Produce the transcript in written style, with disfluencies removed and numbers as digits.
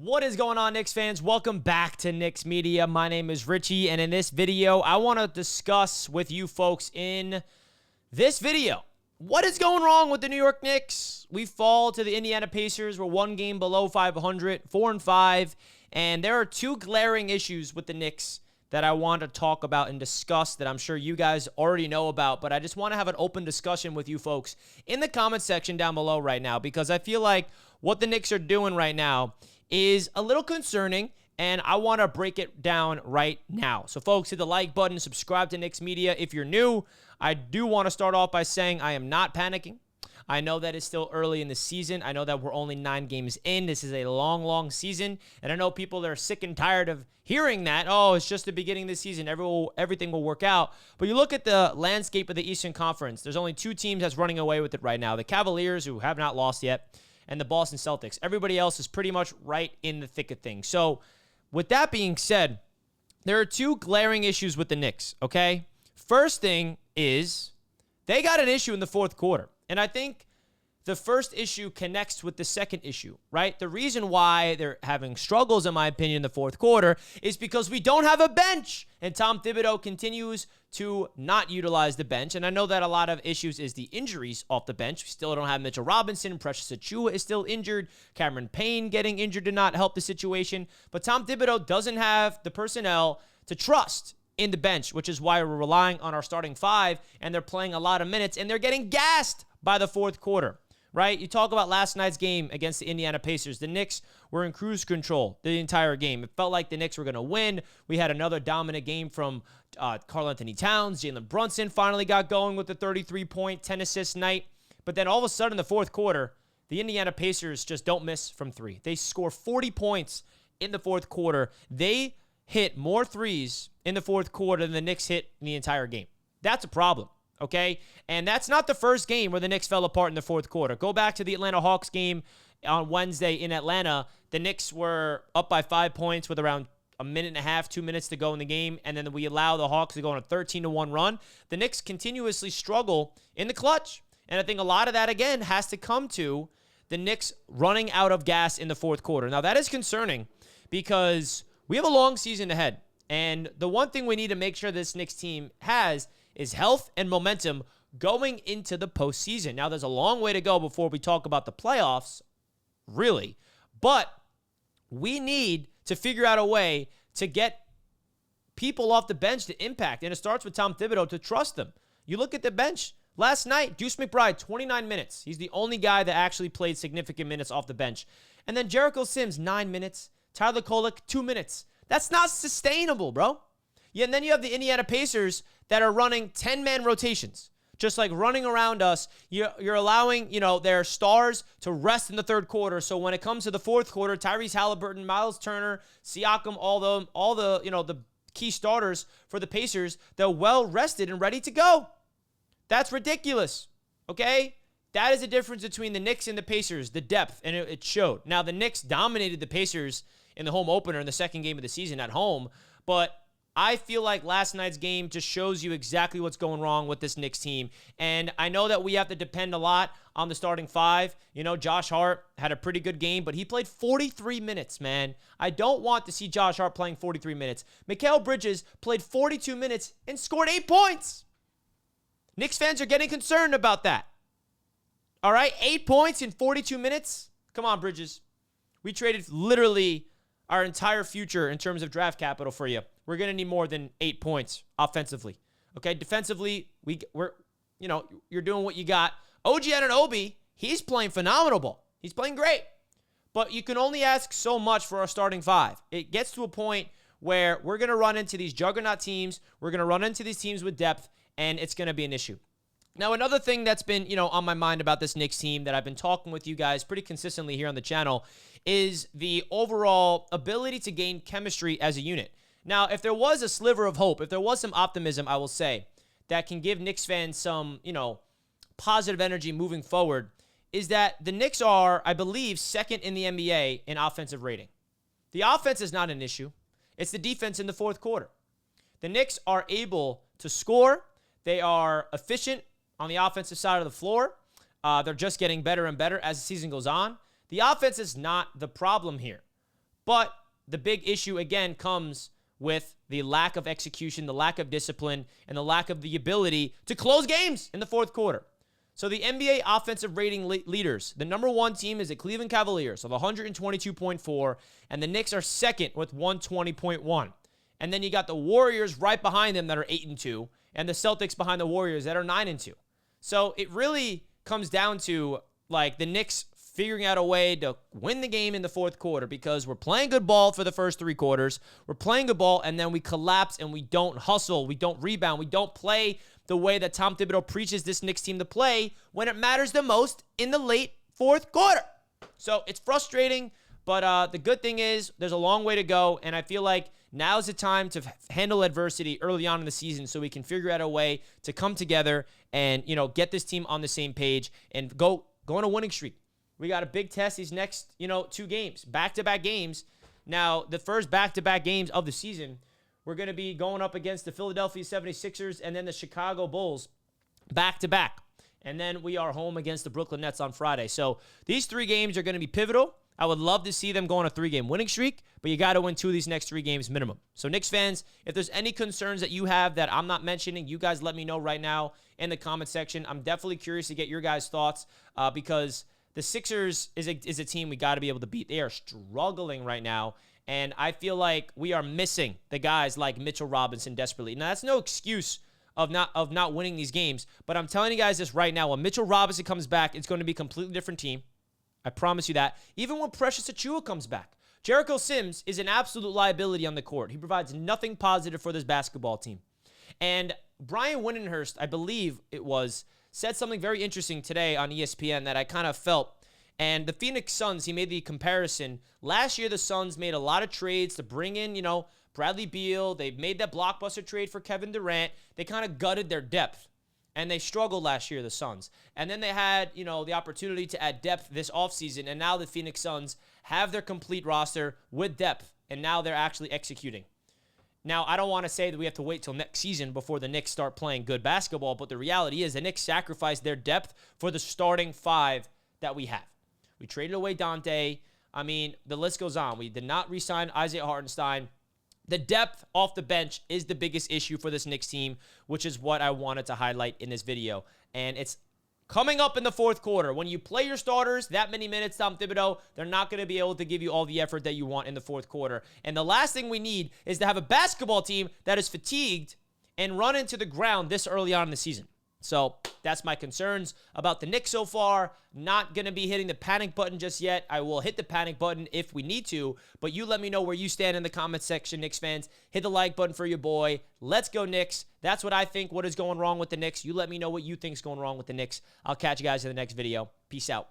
What is going on, Knicks fans? Welcome back to Knicks Media. My name is Richie, and in this video, I want to discuss with you folks in this video what is going wrong with the New York Knicks. We fall to the Indiana Pacers. We're one game below 500, 4-5, and there are two glaring issues with the Knicks that I want to talk about and discuss that I'm sure you guys already know about, but I just want to have an open discussion with you folks in the comment section down below right now, because I feel like what the Knicks are doing right now is a little concerning, and I want to break it down right now. So, folks, hit the like button, subscribe to Knicks Media if you're new. I do want to start off by saying I am not panicking. I know that it's still early in the season. I know that we're only 9 games in. This is a long, long season, and I know people that are sick and tired of hearing that, oh, it's just the beginning of the season, everything will work out. But you look at the landscape of the Eastern Conference, there's only 2 teams that's running away with it right now. The Cavaliers, who have not lost yet, and the Boston Celtics. Everybody else is pretty much right in the thick of things. So, with that being said, there are 2 glaring issues with the Knicks, okay? First thing is they got an issue in the fourth quarter. And I think the first issue connects with the second issue, right? The reason why they're having struggles, in my opinion, in the fourth quarter is because we don't have a bench. And Tom Thibodeau continues to not utilize the bench. And I know that a lot of issues is the injuries off the bench. We still don't have Mitchell Robinson. Precious Achiuwa is still injured. Cameron Payne getting injured did not help the situation. But Tom Thibodeau doesn't have the personnel to trust in the bench, which is why we're relying on our starting 5, and they're playing a lot of minutes, and they're getting gassed by the fourth quarter, right? You talk about last night's game against the Indiana Pacers. The Knicks were in cruise control the entire game. It felt like the Knicks were going to win. We had another dominant game from Karl-Anthony Towns. Jalen Brunson finally got going with the 33-point, 10-assist night. But then all of a sudden in the fourth quarter, the Indiana Pacers just don't miss from 3. They score 40 points in the fourth quarter. They hit more threes in the fourth quarter than the Knicks hit in the entire game. That's a problem, okay? And that's not the first game where the Knicks fell apart in the fourth quarter. Go back to the Atlanta Hawks game on Wednesday in Atlanta. The Knicks were up by 5 points with around a minute and a half, 2 minutes to go in the game, and then we allow the Hawks to go on a 13-1 run. The Knicks continuously struggle in the clutch, and I think a lot of that, again, has to come to the Knicks running out of gas in the fourth quarter. Now, that is concerning because we have a long season ahead, and the one thing we need to make sure this Knicks team has is health and momentum going into the postseason. Now, there's a long way to go before we talk about the playoffs, really, but we need to figure out a way to get people off the bench to impact, and it starts with Tom Thibodeau to trust them. You look at the bench. Last night, Deuce McBride, 29 minutes. He's the only guy that actually played significant minutes off the bench. And then Jericho Sims, 9 minutes. Tyler Kolek, 2 minutes. That's not sustainable, bro. Yeah, and then you have the Indiana Pacers that are running 10-man rotations, just like running around us. You're allowing, their stars to rest in the third quarter. So when it comes to the fourth quarter, Tyrese Halliburton, Miles Turner, Siakam, all the key starters for the Pacers, they're well rested and ready to go. That's ridiculous. Okay? That is the difference between the Knicks and the Pacers, the depth, and it showed. Now, the Knicks dominated the Pacers in the home opener in the second game of the season at home, but I feel like last night's game just shows you exactly what's going wrong with this Knicks team. And I know that we have to depend a lot on the starting 5. Josh Hart had a pretty good game, but he played 43 minutes, man. I don't want to see Josh Hart playing 43 minutes. Mikal Bridges played 42 minutes and scored 8 points. Knicks fans are getting concerned about that. All right, 8 points in 42 minutes? Come on, Bridges. We traded literally our entire future in terms of draft capital for you. We're going to need more than 8 points offensively. Okay, defensively, you're doing what you got. OG Anunoby, he's playing phenomenal ball. He's playing great. But you can only ask so much for our starting 5. It gets to a point where we're going to run into these juggernaut teams. We're going to run into these teams with depth, and it's going to be an issue. Now, another thing that's been, on my mind about this Knicks team that I've been talking with you guys pretty consistently here on the channel is the overall ability to gain chemistry as a unit. Now, if there was a sliver of hope, if there was some optimism, I will say, that can give Knicks fans some, positive energy moving forward, is that the Knicks are, I believe, second in the NBA in offensive rating. The offense is not an issue. It's the defense in the fourth quarter. The Knicks are able to score. They are efficient on the offensive side of the floor. They're just getting better and better as the season goes on. The offense is not the problem here. But the big issue, again, comes with the lack of execution, the lack of discipline, and the lack of the ability to close games in the fourth quarter. So the NBA offensive rating leaders, the number one team is the Cleveland Cavaliers with 122.4, and the Knicks are second with 120.1. And then you got the Warriors right behind them that are 8-2, and the Celtics behind the Warriors that are 9-2. So it really comes down to like the Knicks figuring out a way to win the game in the fourth quarter because we're playing good ball for the first three quarters. We're playing good ball, and then we collapse and we don't hustle. We don't rebound. We don't play the way that Tom Thibodeau preaches this Knicks team to play when it matters the most in the late fourth quarter. So it's frustrating, but the good thing is there's a long way to go, and I feel like now's the time to handle adversity early on in the season so we can figure out a way to come together and, get this team on the same page and go on a winning streak. We got a big test these next, 2 games, back-to-back games. Now, the first back-to-back games of the season, we're going to be going up against the Philadelphia 76ers and then the Chicago Bulls back-to-back. And then we are home against the Brooklyn Nets on Friday. So these 3 games are going to be pivotal. I would love to see them go on a 3-game winning streak, but you got to win 2 of these next 3 games minimum. So Knicks fans, if there's any concerns that you have that I'm not mentioning, you guys let me know right now in the comment section. I'm definitely curious to get your guys' thoughts because the Sixers is a team we got to be able to beat. They are struggling right now, and I feel like we are missing the guys like Mitchell Robinson desperately. Now, that's no excuse of not winning these games, but I'm telling you guys this right now. When Mitchell Robinson comes back, it's going to be a completely different team. I promise you that. Even when Precious Achiuwa comes back, Jericho Sims is an absolute liability on the court. He provides nothing positive for this basketball team. And Brian Windhorst, I believe it was, said something very interesting today on ESPN that I kind of felt. And the Phoenix Suns, he made the comparison. Last year, the Suns made a lot of trades to bring in, Bradley Beal. They made that blockbuster trade for Kevin Durant. They kind of gutted their depth. And they struggled last year, the Suns. And then they had, the opportunity to add depth this offseason. And now the Phoenix Suns have their complete roster with depth. And now they're actually executing. Now, I don't want to say that we have to wait till next season before the Knicks start playing good basketball, but the reality is the Knicks sacrificed their depth for the starting 5 that we have. We traded away Dante. I mean, the list goes on. We did not re-sign Isaiah Hartenstein. The depth off the bench is the biggest issue for this Knicks team, which is what I wanted to highlight in this video. And it's coming up in the fourth quarter. When you play your starters that many minutes, Tom Thibodeau, they're not going to be able to give you all the effort that you want in the fourth quarter. And the last thing we need is to have a basketball team that is fatigued and run into the ground this early on in the season. So that's my concerns about the Knicks so far. Not going to be hitting the panic button just yet. I will hit the panic button if we need to, but you let me know where you stand in the comment section, Knicks fans. Hit the like button for your boy. Let's go, Knicks. That's what I think, what is going wrong with the Knicks. You let me know what you think is going wrong with the Knicks. I'll catch you guys in the next video. Peace out.